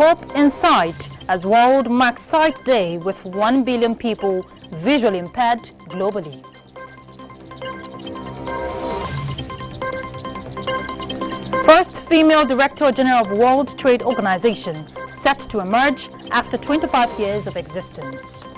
Hope in sight as world marks Sight Day with 1 billion people visually impaired globally. First female Director General of World Trade Organization set to emerge after 25 years of existence.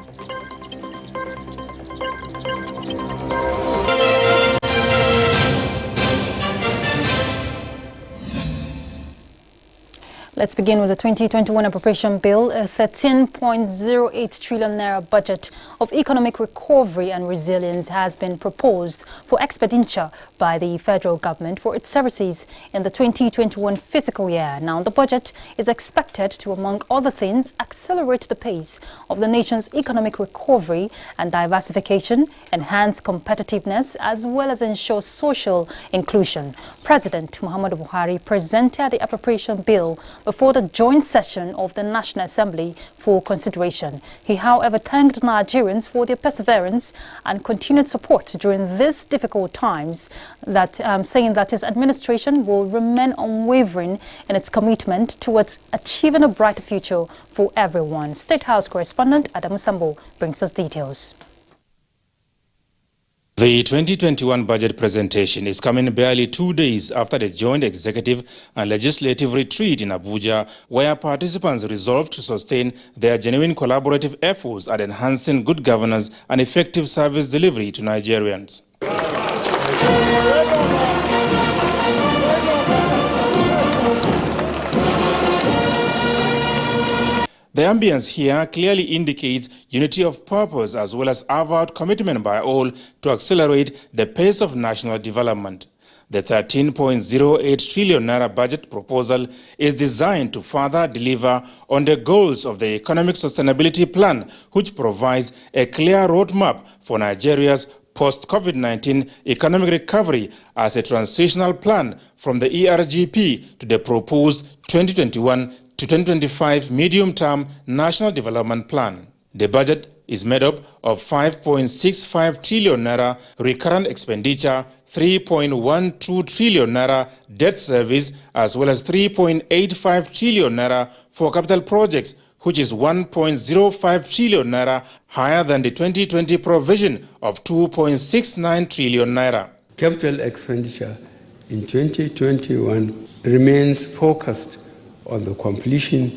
Let's begin with the 2021 appropriation bill. A 13.08 trillion naira budget of economic recovery and resilience has been proposed for expenditure by the federal government for its services in the 2021 fiscal year. Now, the budget is expected to, among other things, accelerate the pace of the nation's economic recovery and diversification, enhance competitiveness, as well as ensure social inclusion. President Muhammadu Buhari presented the appropriation bill before the joint session of the National Assembly for consideration. He, however, thanked Nigerians for their perseverance and continued support during these difficult times, saying that his administration will remain unwavering in its commitment towards achieving a brighter future for everyone. State House correspondent Adamu Sambo brings us details. The 2021 budget presentation is coming barely 2 days after the joint executive and legislative retreat in Abuja, where participants resolved to sustain their genuine collaborative efforts at enhancing good governance and effective service delivery to Nigerians. The ambience here clearly indicates unity of purpose as well as avowed commitment by all to accelerate the pace of national development. The 13.08 trillion naira budget proposal is designed to further deliver on the goals of the Economic Sustainability Plan, which provides a clear roadmap for Nigeria's post-COVID-19 economic recovery as a transitional plan from the ERGP to the proposed 2021 to 2025 medium-term National Development Plan. The budget is made up of 5.65 trillion naira recurrent expenditure, 3.12 trillion naira debt service, as well as 3.85 trillion naira for capital projects, which is 1.05 trillion naira higher than the 2020 provision of 2.69 trillion naira. Capital expenditure in 2021 remains focused on the completion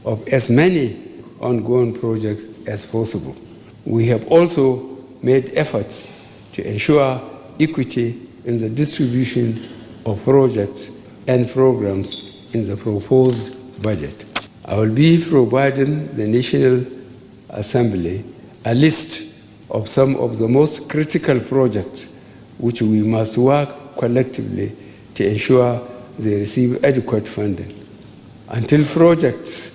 of as many ongoing projects as possible. We have also made efforts to ensure equity in the distribution of projects and programs in the proposed budget. I will be providing the National Assembly a list of some of the most critical projects which we must work collectively to ensure they receive adequate funding. Until projects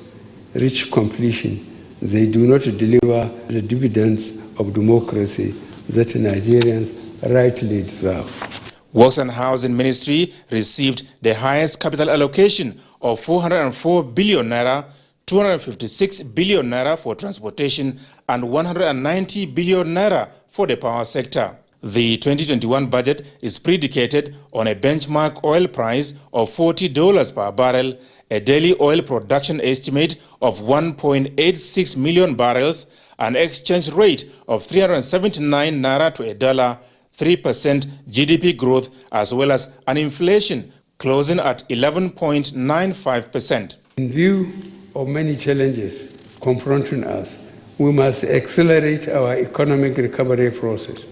reach completion, they do not deliver the dividends of democracy that Nigerians rightly deserve. Works and Housing Ministry received the highest capital allocation of 404 billion naira, 256 billion naira for transportation, and 190 billion naira for the power sector. The 2021 budget is predicated on a benchmark oil price of $40 per barrel, a daily oil production estimate of 1.86 million barrels, an exchange rate of 379 naira to a dollar, 3% GDP growth, as well as an inflation closing at 11.95%. In view of many challenges confronting us, we must accelerate our economic recovery process,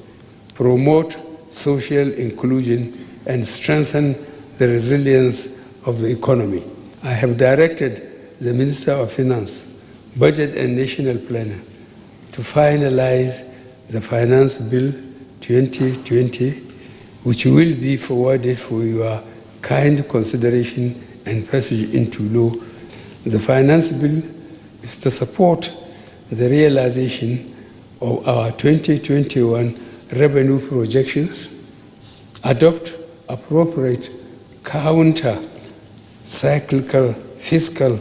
promote social inclusion, and strengthen the resilience of the economy. I have directed the Minister of Finance, Budget and National Planner to finalize the Finance Bill 2020, which will be forwarded for your kind consideration and passage into law. The Finance Bill is to support the realization of our 2021 revenue projections, adopt appropriate counter-cyclical fiscal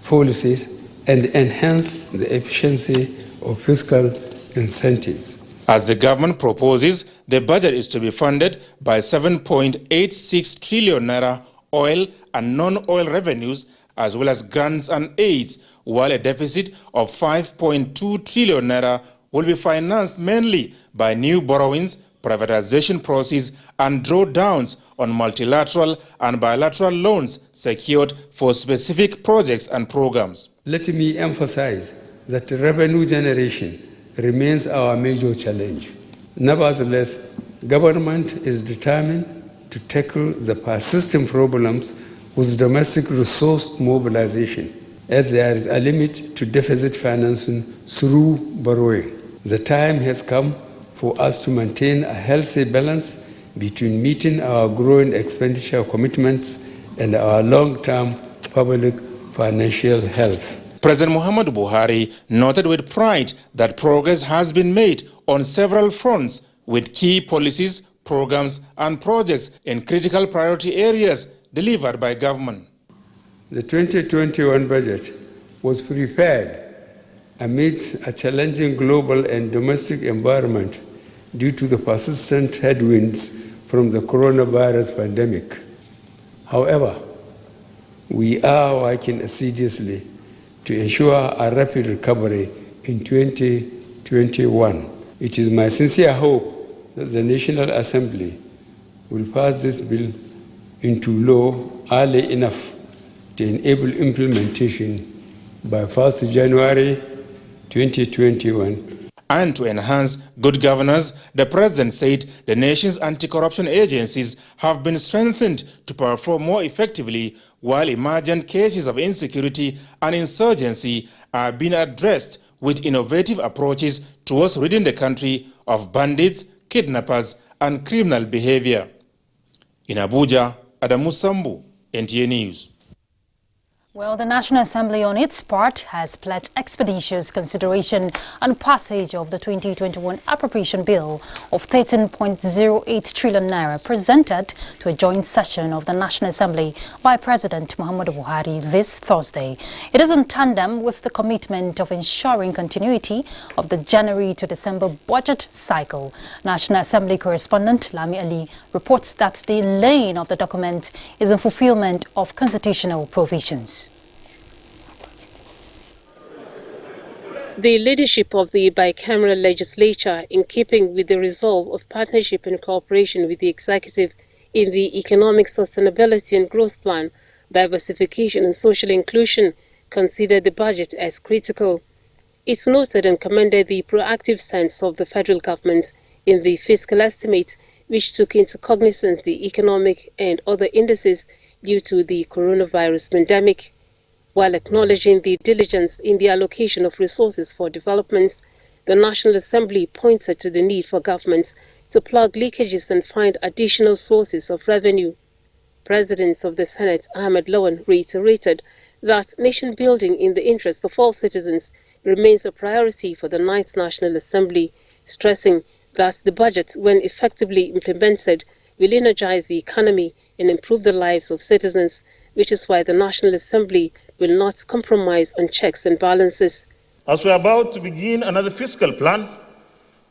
policies, and enhance the efficiency of fiscal incentives. As the government proposes, the budget is to be funded by 7.86 trillion naira oil and non-oil revenues as well as grants and aids, while a deficit of 5.2 trillion naira will be financed mainly by new borrowings, privatization process, and drawdowns on multilateral and bilateral loans secured for specific projects and programs. Let me emphasize that revenue generation remains our major challenge. Nevertheless, government is determined to tackle the persistent problems with domestic resource mobilization, as there is a limit to deficit financing through borrowing. The time has come for us to maintain a healthy balance between meeting our growing expenditure commitments and our long-term public financial health. President Muhammadu Buhari noted with pride that progress has been made on several fronts with key policies, programs and projects in critical priority areas delivered by government. The 2021 budget was prepared amidst a challenging global and domestic environment due to the persistent headwinds from the coronavirus pandemic. However, we are working assiduously to ensure a rapid recovery in 2021. It is my sincere hope that the National Assembly will pass this bill into law early enough to enable implementation by 1st January 2021. And to enhance good governance, the President said the nation's anti-corruption agencies have been strengthened to perform more effectively, while emergent cases of insecurity and insurgency are being addressed with innovative approaches towards ridding the country of bandits, kidnappers, and criminal behavior. In Abuja, Adamu Sambu, NTA News. Well, the National Assembly on its part has pledged expeditious consideration and passage of the 2021 appropriation bill of 13.08 trillion naira presented to a joint session of the National Assembly by President Muhammadu Buhari this Thursday. It is in tandem with the commitment of ensuring continuity of the January to December budget cycle. National Assembly correspondent Lami Ali reports that the laying of the document is in fulfillment of constitutional provisions. The leadership of the bicameral legislature, in keeping with the resolve of partnership and cooperation with the executive in the economic sustainability and growth plan, diversification and social inclusion, considered the budget as critical. It noted and commended the proactive stance of the federal government in the fiscal estimate, which took into cognizance the economic and other indices due to the coronavirus pandemic. While acknowledging the diligence in the allocation of resources for developments, the National Assembly pointed to the need for governments to plug leakages and find additional sources of revenue. President of the Senate, Ahmed Lawan, reiterated that nation building in the interest of all citizens remains a priority for the 9th National Assembly, stressing that the budget, when effectively implemented, will energize the economy and improve the lives of citizens, which is why the National Assembly will not compromise on checks and balances. As we are about to begin another fiscal plan,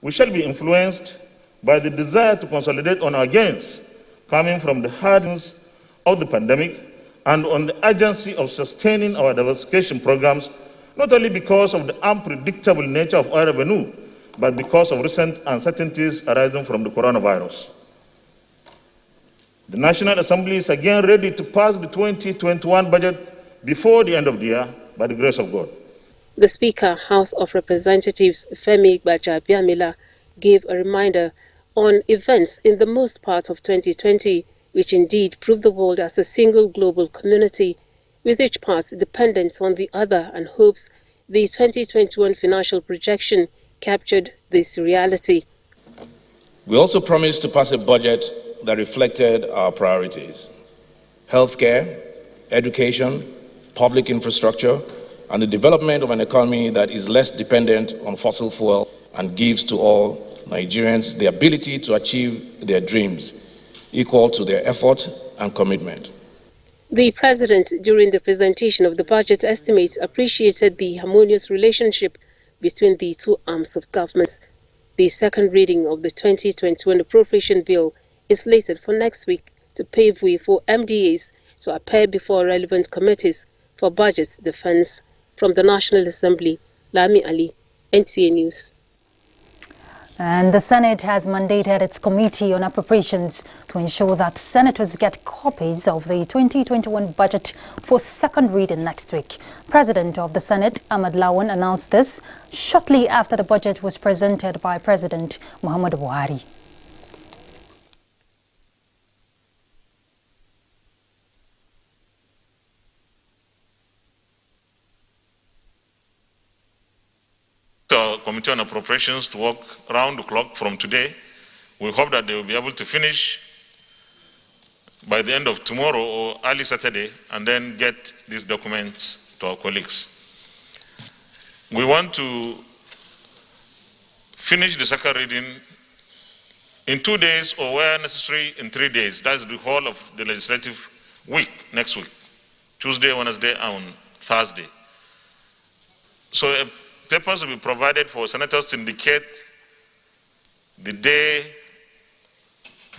we shall be influenced by the desire to consolidate on our gains coming from the hardness of the pandemic and on the urgency of sustaining our diversification programs, not only because of the unpredictable nature of oil revenue, but because of recent uncertainties arising from the coronavirus. The National Assembly is again ready to pass the 2021 budget before the end of the year, by the grace of God. The Speaker, House of Representatives Femi Gbajabiamila, gave a reminder on events in the most part of 2020, which indeed proved the world as a single global community, with each part dependent on the other, and hopes the 2021 financial projection captured this reality. We also promised to pass a budget that reflected our priorities: healthcare, education, public infrastructure, and the development of an economy that is less dependent on fossil fuel and gives to all Nigerians the ability to achieve their dreams, equal to their effort and commitment. The President, during the presentation of the budget estimate, appreciated the harmonious relationship between the two arms of government. The second reading of the 2021 appropriation bill is slated for next week to pave way for MDAs to appear before relevant committees for Budget Defense. From the National Assembly, Lami Ali, NTA News. And the Senate has mandated its Committee on Appropriations to ensure that senators get copies of the 2021 budget for second reading next week. President of the Senate, Ahmad Lawan, announced this shortly after the budget was presented by President Muhammadu Buhari. Committee on Appropriations to work round the clock from today. We hope that they will be able to finish by the end of tomorrow or early Saturday and then get these documents to our colleagues. We want to finish the second reading in 2 days or where necessary in 3 days. That's the whole of the legislative week next week, Tuesday, Wednesday, and Thursday. So papers will be provided for senators to indicate the day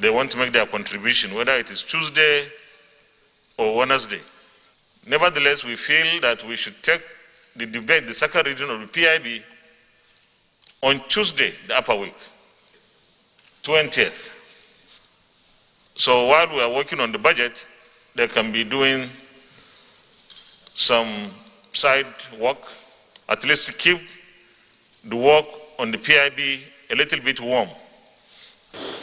they want to make their contribution, whether it is Tuesday or Wednesday. Nevertheless, we feel that we should take the debate, the second reading of the PIB, on Tuesday, the upper week, 20th. So while we are working on the budget, they can be doing some side work, at least to keep the work on the PIB a little bit warm.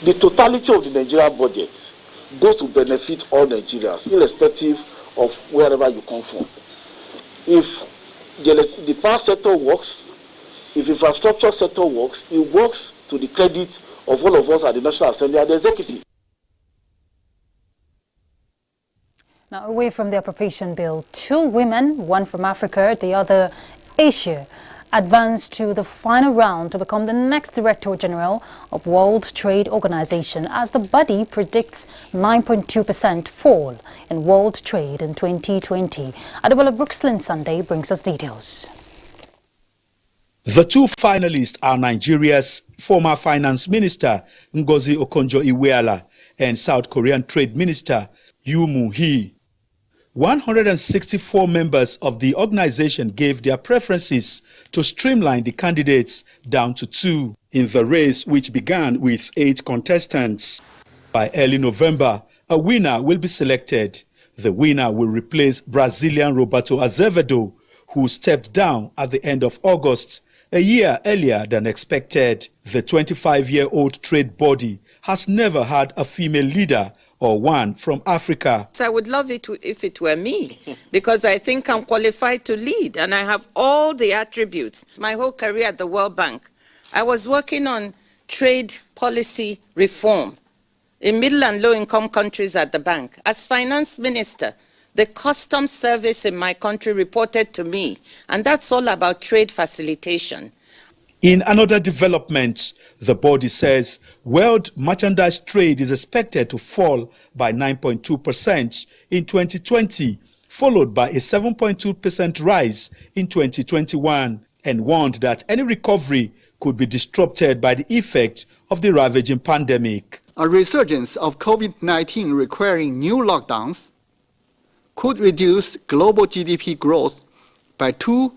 The totality of the Nigerian budget goes to benefit all Nigerians, irrespective of wherever you come from. If the power sector works, if infrastructure sector works, it works to the credit of all of us at the National Assembly and the Executive. Now, away from the appropriation bill, 2 women, one from Africa, the other Asia, advanced to the final round to become the next Director General of World Trade Organization as the body predicts 9.2% fall in world trade in 2020. Adebola Brooksland Sunday brings us details. The 2 finalists are Nigeria's former Finance Minister Ngozi Okonjo-Iweala and South Korean Trade Minister Yoo Moo-hee. 164 members of the organization gave their preferences to streamline the candidates down to 2 in the race, which began with 8 contestants. By early November, a winner will be selected. The winner will replace Brazilian Roberto Azevedo, who stepped down at the end of August, a year earlier than expected. The 25-year-old trade body has never had a female leader or one from Africa. I would love it if it were me, because I think I'm qualified to lead and I have all the attributes. My whole career at the World Bank, I was working on trade policy reform in middle and low-income countries at the bank. As finance minister, the customs service in my country reported to me, and that's all about trade facilitation. In another development, the body says world merchandise trade is expected to fall by 9.2% in 2020, followed by a 7.2% rise in 2021, and warned that any recovery could be disrupted by the effect of the ravaging pandemic. A resurgence of COVID-19 requiring new lockdowns could reduce global GDP growth by 2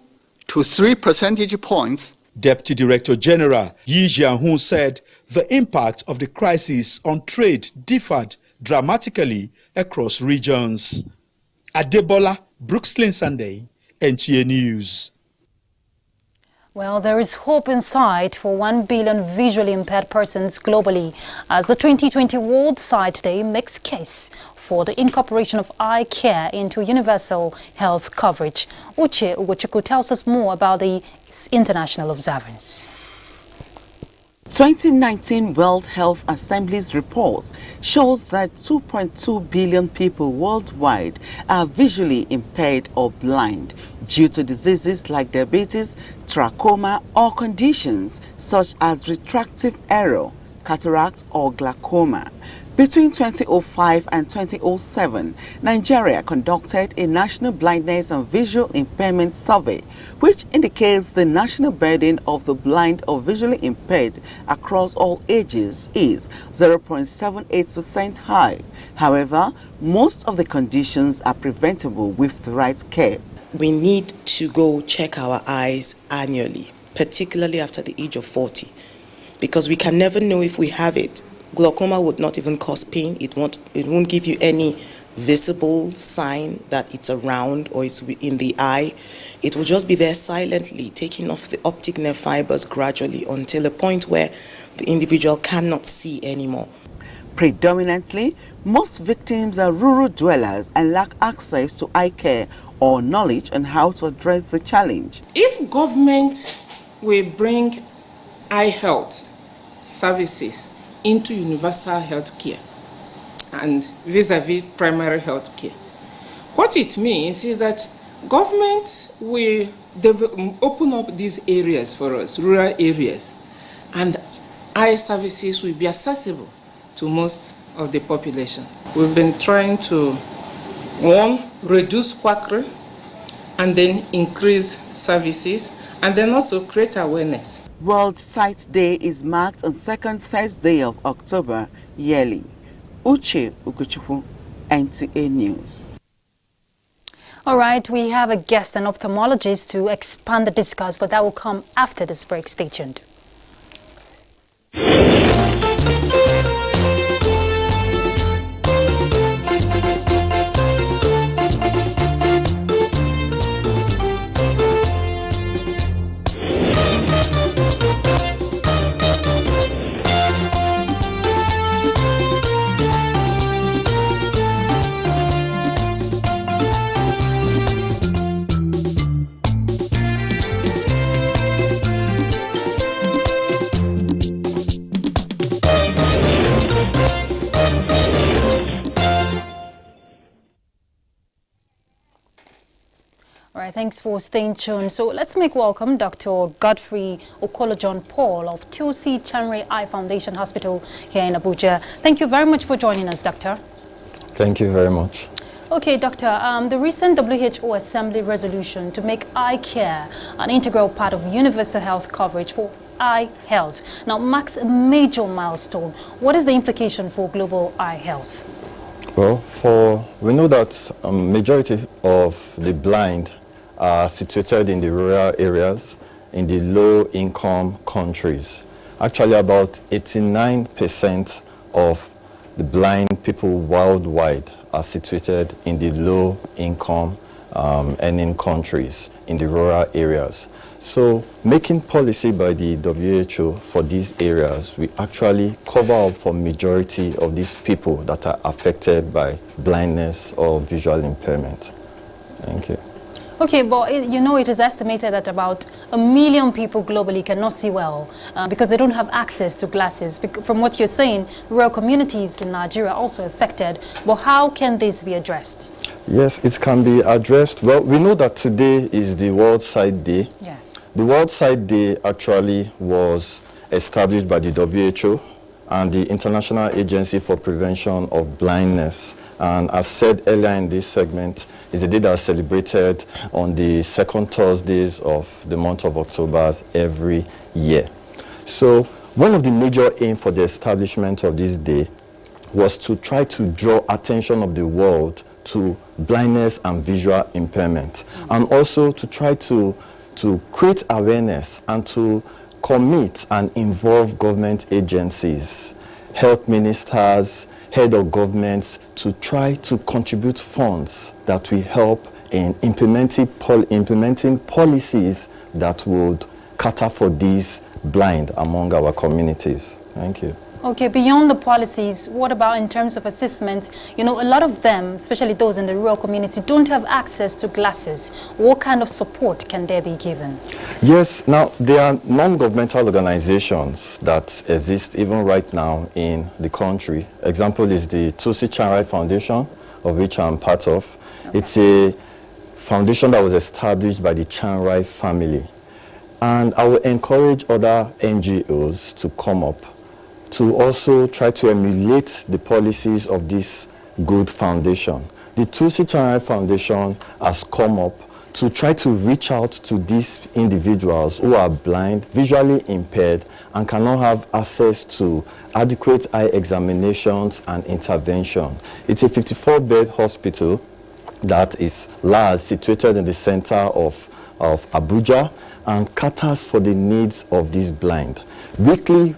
to 3 percentage points. Deputy Director General Yi Jianhun said the impact of the crisis on trade differed dramatically across regions. Adebola Brooksland Sunday, NTA News. Well, there is hope in sight for 1 billion visually impaired persons globally as the 2020 World Sight Day makes case for the incorporation of eye care into universal health coverage. Uche Ugochukwu tells us more about the international observance. 2019 World Health Assembly's report shows that 2.2 billion people worldwide are visually impaired or blind due to diseases like diabetes, trachoma, or conditions such as refractive error, cataract, or glaucoma. Between 2005 and 2007, Nigeria conducted a national blindness and visual impairment survey, which indicates the national burden of the blind or visually impaired across all ages is 0.78% high. However, most of the conditions are preventable with the right care. We need to go check our eyes annually, particularly after the age of 40, because we can never know if we have it. Glaucoma would not even cause pain. It won't give you any visible sign that it's around or it's in the eye. It will just be there silently, taking off the optic nerve fibers gradually until a point where the individual cannot see anymore. Predominantly, most victims are rural dwellers and lack access to eye care or knowledge on how to address the challenge. If government will bring eye health services into universal health care and vis-a-vis primary health care, what it means is that government will open up these areas for us, rural areas, and eye services will be accessible to most of the population. We've been trying to, one, reduce quackery, and then increase services, and then also create awareness. World Sight Day is marked on second Thursday of October yearly. Uche Ugochukwu, NTA News. All right, we have a guest, an ophthalmologist, to expand the discourse, but that will come after this break. Stay tuned. All right, thanks for staying tuned. So let's make welcome Dr. Godfrey Okolo-John Paul of 2C Chanray Eye Foundation Hospital here in Abuja. Thank you very much for joining us, Doctor. Thank you very much. Okay, Doctor, the recent WHO Assembly resolution to make eye care an integral part of universal health coverage for eye health now marks a major milestone. What is the implication for global eye health? Well, we know that a majority of the blind are situated in the rural areas, in the low-income countries. Actually, about 89% of the blind people worldwide are situated in the low-income earning countries, in the rural areas. So making policy by the WHO for these areas, we actually cover up for majority of these people that are affected by blindness or visual impairment. Thank you. Okay, but you know, it is estimated that about 1 million people globally cannot see well because they don't have access to glasses. From what you're saying, rural communities in Nigeria are also affected. But how can this be addressed? Yes, it can be addressed. Well, we know that today is the World Sight Day. Yes. The World Sight Day actually was established by the WHO and the International Agency for Prevention of Blindness. And as said earlier in this segment, is a day that is celebrated on the second Thursdays of the month of October every year. So one of the major aims for the establishment of this day was to try to draw attention of the world to blindness and visual impairment, and also to try to create awareness and to commit and involve government agencies, health ministers, head of governments to try to contribute funds that will help in implementing policies that would cater for these blind among our communities. Thank you. Okay, beyond the policies, what about in terms of assessment? You know, a lot of them, especially those in the rural community, don't have access to glasses. What kind of support can there be given? Yes, now there are non-governmental organizations that exist even right now in the country. Example is the 2C Chanray Foundation, of which I'm part of. Okay. It's a foundation that was established by the Chanray family. And I will encourage other NGOs to come up to also try to emulate the policies of this good foundation. The Tulsi Channel Foundation has come up to try to reach out to these individuals who are blind, visually impaired, and cannot have access to adequate eye examinations and intervention. It's a 54-bed hospital that is large, situated in the center of Abuja, and caters for the needs of these blind. Weekly,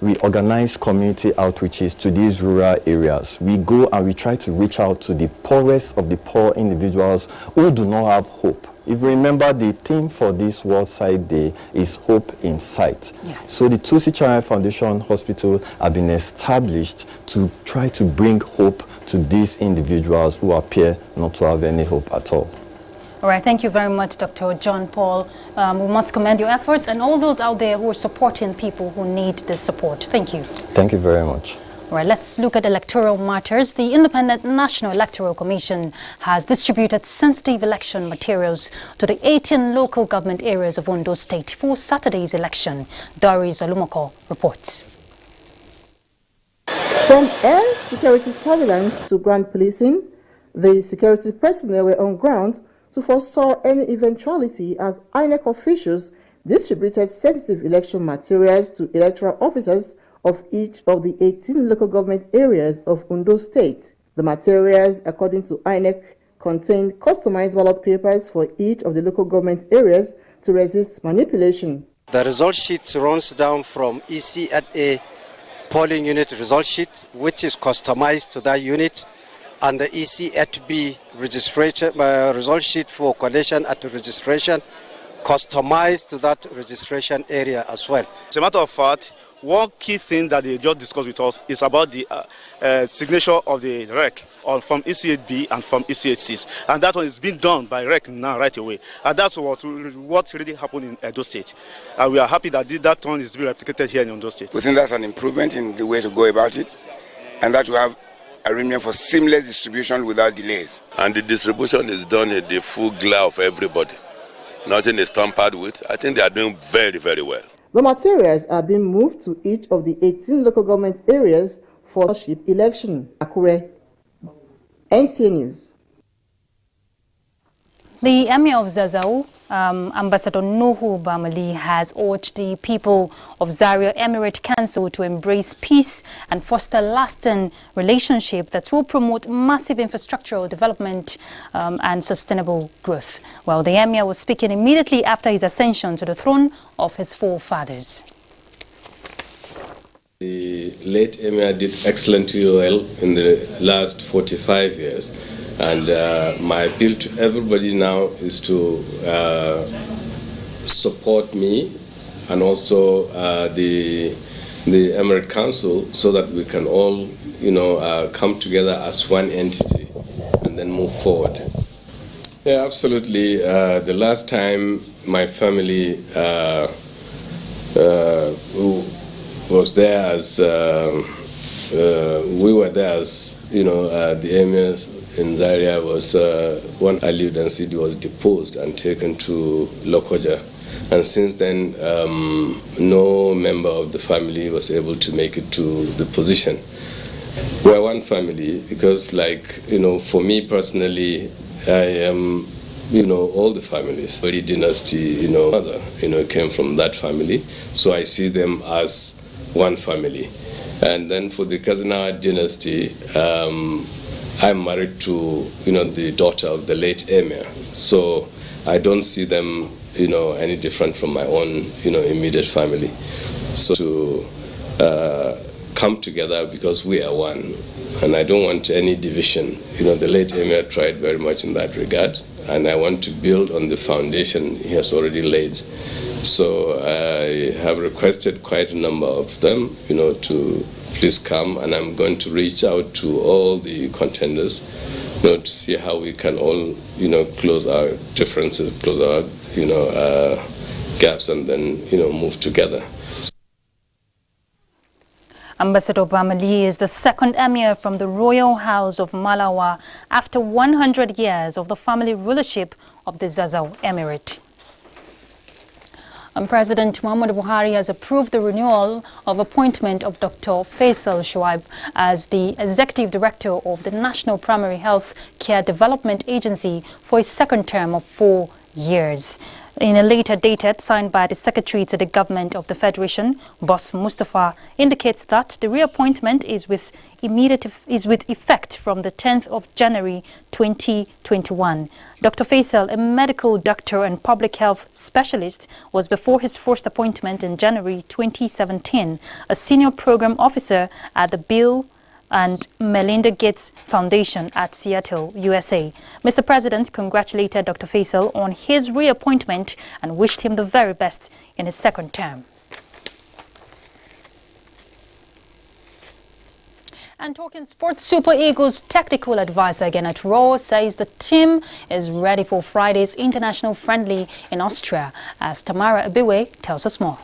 we organize community outreaches to these rural areas. We go and we try to reach out to the poorest of the poor individuals who do not have hope. If you remember, the theme for this World Sight Day is Hope in Sight. Yes. So the Tulsi Channel Foundation Hospital have been established to try to bring hope to these individuals who appear not to have any hope at all. All right, thank you very much, Dr. John Paul. We must commend your efforts and all those out there who are supporting people who need this support. Thank you. Thank you very much. All right, let's look at electoral matters. The Independent National Electoral Commission has distributed sensitive election materials to the 18 local government areas of Ondo State for Saturday's election. Doris Alumoko reports. From air security surveillance to ground policing, the security personnel were on ground to forestall any eventuality as INEC officials distributed sensitive election materials to electoral officers of each of the 18 local government areas of Ondo State. The materials, according to INEC, contain customized ballot papers for each of the local government areas to resist manipulation. The result sheet runs down from ECNA polling unit result sheet, which is customized to that unit, and the EC8B registration result sheet for collation at the registration, customized to that registration area as well. As a matter of fact, one key thing that they just discussed with us is about the signature of the REC from EC8B and from EC86, and that one is being done by REC now right away, and that's what really happened in Edo State. And we are happy that that one is being replicated here in Ondo State. We think that's an improvement in the way to go about it, and that we have arrangement for seamless distribution without delays. And the distribution is done in the full glare of everybody. Nothing is tampered with. I think they are doing very, very well. The materials are being moved to each of the 18 local government areas for the election. Akure, NTA News. The Emir of Zazzau, Ambassador Nuhu Bamali, has urged the people of Zaria Emirate Council to embrace peace and foster lasting relationship that will promote massive infrastructural development and sustainable growth. Well, the Emir was speaking immediately after his ascension to the throne of his forefathers. The late Emir did excellently well in the last 45 years. And my appeal to everybody now is to support me and also the Emirate Council so that we can all, come together as one entity and then move forward. Yeah, absolutely. The last time my family was there as we were there as the emirs in Zaria was when Ali Dansidi was deposed and taken to Lokoja. And since then, no member of the family was able to make it to the position. We're one family because, for me personally, I am, all the families. Every dynasty, mother, came from that family. So I see them as one family. And then for the Kazanawa dynasty, I'm married to, the daughter of the late Emir. So I don't see them, any different from my own, immediate family. So to come together because we are one. And I don't want any division. The late Emir tried very much in that regard. And I want to build on the foundation he has already laid. So I have requested quite a number of them, to please come, and I'm going to reach out to all the contenders, to see how we can all, close our differences, close our, gaps, and then, move together. Ambassador Bamali is the second emir from the royal house of Malawa after 100 years of the family rulership of the Zazzau Emirate. And President Muhammadu Buhari has approved the renewal of appointment of Dr. Faisal Shuaib as the Executive Director of the National Primary Health Care Development Agency for a second term of 4 years. In a later dated signed by the Secretary to the Government of the Federation, Boss Mustafa, indicates that the reappointment is with effect from the 10th of January 2021. Dr. Faisal, a medical doctor and public health specialist, was before his first appointment in January 2017 a senior program officer at the Bill and Melinda Gates Foundation at Seattle, USA. Mr. President congratulated Dr. Faisal on his reappointment and wished him the very best in his second term. And talking sports, Super Eagles technical advisor Gennett Rowe says the team is ready for Friday's international friendly in Austria, as Tamara Abiwe tells us more.